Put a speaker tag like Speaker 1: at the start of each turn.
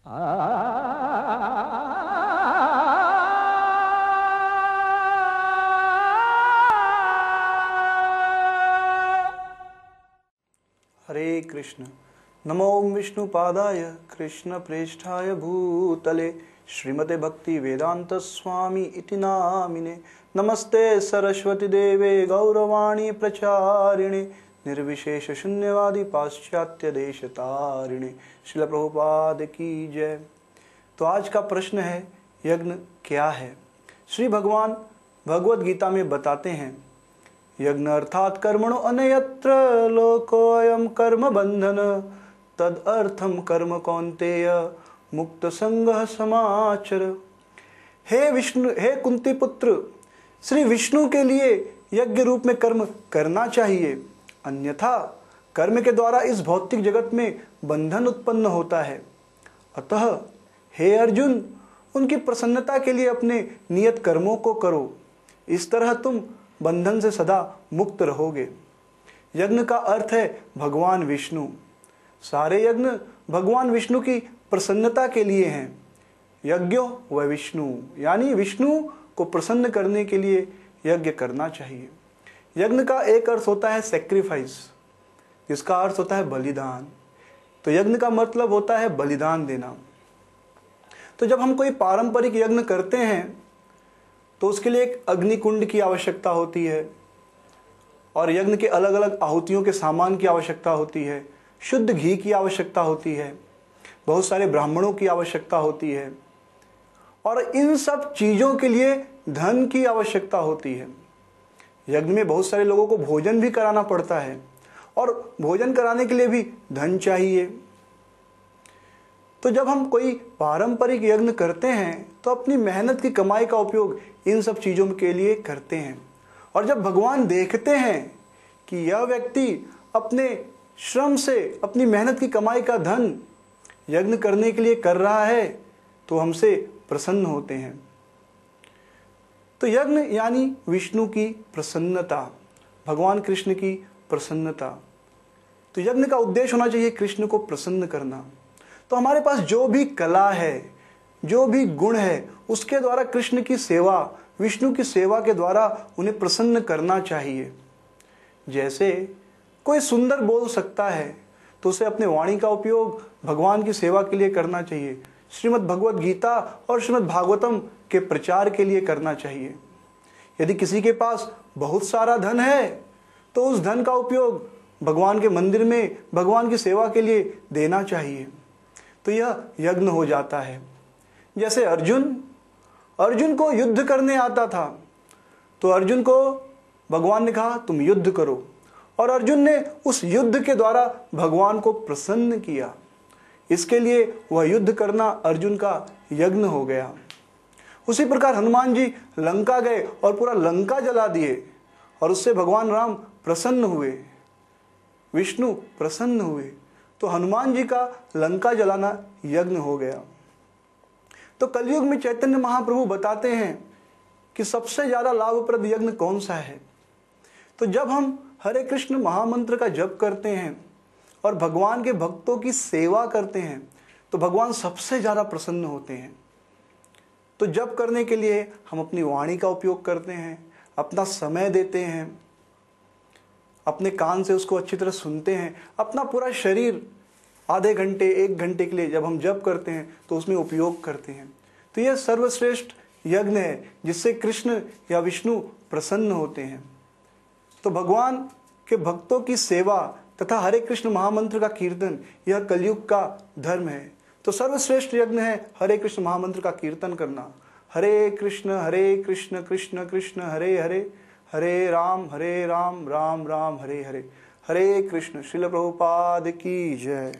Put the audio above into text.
Speaker 1: हरे कृष्ण। नमो विष्णुपादाय कृष्ण प्रेष्ठाय भूतले श्रीमते भक्ति वेदांत स्वामी इति नामिने। नमस्ते सरस्वती देवे गौरवाणी प्रचारिणे निर्विशेष शून्यवादी पाश्चात्य देश तारिणे। श्रील प्रभुपाद की जय। तो आज का प्रश्न है, यज्ञ क्या है? श्री भगवान भगवद गीता में बताते हैं, यज्ञ अर्थात कर्मणो अन्यत्र लोकोऽयं कर्म बंधन तद अर्थम कर्म कौन्तेय मुक्त संगः समाचर। हे विष्णु, हे कुंती पुत्र, श्री विष्णु के लिए यज्ञ रूप में कर्म करना चाहिए, अन्यथा कर्म के द्वारा इस भौतिक जगत में बंधन उत्पन्न होता है। अतः हे अर्जुन, उनकी प्रसन्नता के लिए अपने नियत कर्मों को करो, इस तरह तुम बंधन से सदा मुक्त रहोगे। यज्ञ का अर्थ है भगवान विष्णु। सारे यज्ञ भगवान विष्णु की प्रसन्नता के लिए हैं। यज्ञो व विष्णु, यानी विष्णु को प्रसन्न करने के लिए यज्ञ करना चाहिए। यज्ञ का एक अर्थ होता है सैक्रिफाइस, जिसका अर्थ होता है बलिदान। तो यज्ञ का मतलब होता है बलिदान देना। तो जब हम कोई पारंपरिक यज्ञ करते हैं तो उसके लिए एक अग्निकुंड की आवश्यकता होती है, और यज्ञ के अलग अलग आहुतियों के सामान की आवश्यकता होती है, शुद्ध घी की आवश्यकता होती है, बहुत सारे ब्राह्मणों की आवश्यकता होती है, और इन सब चीज़ों के लिए धन की आवश्यकता होती है। यज्ञ में बहुत सारे लोगों को भोजन भी कराना पड़ता है, और भोजन कराने के लिए भी धन चाहिए। तो जब हम कोई पारंपरिक यज्ञ करते हैं तो अपनी मेहनत की कमाई का उपयोग इन सब चीज़ों के लिए करते हैं। और जब भगवान देखते हैं कि यह व्यक्ति अपने श्रम से, अपनी मेहनत की कमाई का धन यज्ञ करने के लिए कर रहा है, तो हमसे प्रसन्न होते हैं। तो यज्ञ यानी विष्णु की प्रसन्नता, भगवान कृष्ण की प्रसन्नता। तो यज्ञ का उद्देश्य होना चाहिए कृष्ण को प्रसन्न करना। तो हमारे पास जो भी कला है, जो भी गुण है, उसके द्वारा कृष्ण की सेवा, विष्णु की सेवा के द्वारा उन्हें प्रसन्न करना चाहिए। जैसे कोई सुंदर बोल सकता है तो उसे अपने वाणी का उपयोग भगवान की सेवा के लिए करना चाहिए, श्रीमद् भगवद गीता और श्रीमद् भागवतम के प्रचार के लिए करना चाहिए। यदि किसी के पास बहुत सारा धन है तो उस धन का उपयोग भगवान के मंदिर में भगवान की सेवा के लिए देना चाहिए। तो यह यज्ञ हो जाता है। जैसे अर्जुन को युद्ध करने आता था, तो अर्जुन को भगवान ने कहा तुम युद्ध करो, और अर्जुन ने उस युद्ध के द्वारा भगवान को प्रसन्न किया। इसके लिए वह युद्ध करना अर्जुन का यज्ञ हो गया। उसी प्रकार हनुमान जी लंका गए और पूरा लंका जला दिए, और उससे भगवान राम प्रसन्न हुए, विष्णु प्रसन्न हुए। तो हनुमान जी का लंका जलाना यज्ञ हो गया। तो कलयुग में चैतन्य महाप्रभु बताते हैं कि सबसे ज्यादा लाभप्रद यज्ञ कौन सा है। तो जब हम हरे कृष्ण महामंत्र का जप करते हैं और भगवान के भक्तों की सेवा करते हैं, तो भगवान सबसे ज्यादा प्रसन्न होते हैं। तो जप करने के लिए हम अपनी वाणी का उपयोग करते हैं, अपना समय देते हैं, अपने कान से उसको अच्छी तरह सुनते हैं, अपना पूरा शरीर आधे घंटे, 1 घंटे के लिए जब हम जप करते हैं तो उसमें उपयोग करते हैं। तो यह सर्वश्रेष्ठ यज्ञ है जिससे कृष्ण या विष्णु प्रसन्न होते हैं। तो भगवान के भक्तों की सेवा तथा हरे कृष्ण महामंत्र का कीर्तन, यह कलयुग का धर्म है। तो सर्वश्रेष्ठ यज्ञ है हरे कृष्ण महामंत्र का कीर्तन करना। हरे कृष्ण कृष्ण कृष्ण हरे हरे, हरे राम राम राम हरे हरे। हरे कृष्ण। श्रील प्रभुपाद की जय।